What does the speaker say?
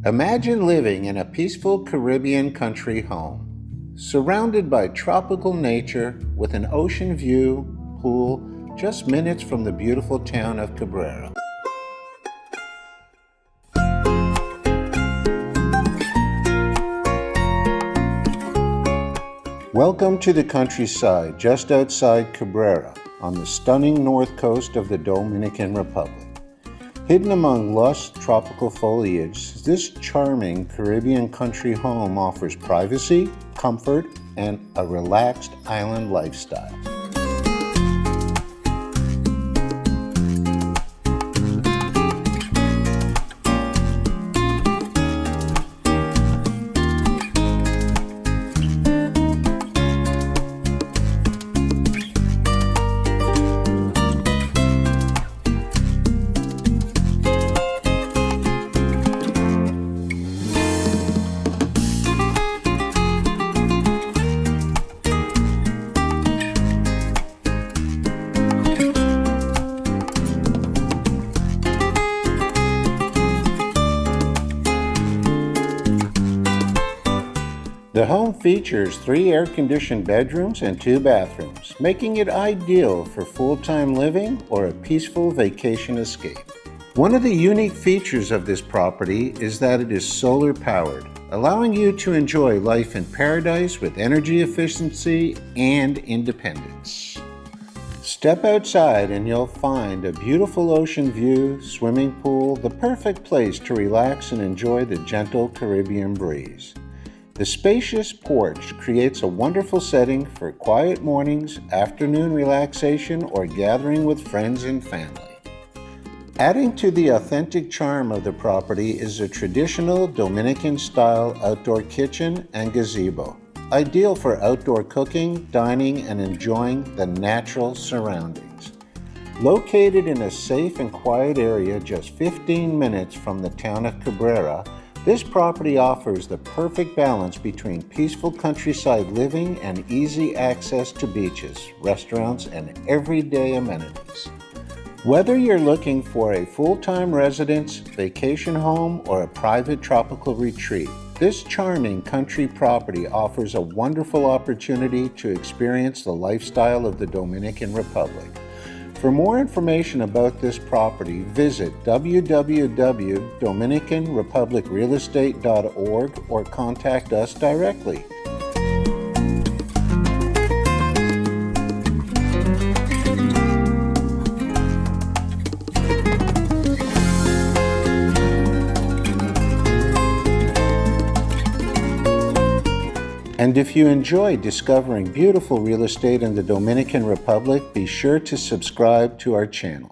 Imagine living in a peaceful Caribbean country home, surrounded by tropical nature with an ocean view, pool, just minutes from the beautiful town of Cabrera. Welcome to the countryside just outside Cabrera on the stunning north coast of the Dominican Republic. Hidden among lush tropical foliage, this charming Caribbean country home offers privacy, comfort, and a relaxed island lifestyle. The home features 3 air-conditioned bedrooms and 2 bathrooms, making it ideal for full-time living or a peaceful vacation escape. One of the unique features of this property is that it is solar-powered, allowing you to enjoy life in paradise with energy efficiency and independence. Step outside and you'll find a beautiful ocean view, swimming pool, the perfect place to relax and enjoy the gentle Caribbean breeze. The spacious porch creates a wonderful setting for quiet mornings, afternoon relaxation, or gathering with friends and family. Adding to the authentic charm of the property is a traditional Dominican-style outdoor kitchen and gazebo, ideal for outdoor cooking, dining, and enjoying the natural surroundings. Located in a safe and quiet area just 15 minutes from the town of Cabrera, this property offers the perfect balance between peaceful countryside living and easy access to beaches, restaurants, and everyday amenities. Whether you're looking for a full-time residence, vacation home, or a private tropical retreat, this charming country property offers a wonderful opportunity to experience the lifestyle of the Dominican Republic. For more information about this property, visit www.DominicanRepublicRealEstate.org or contact us directly. And if you enjoy discovering beautiful real estate in the Dominican Republic, be sure to subscribe to our channel.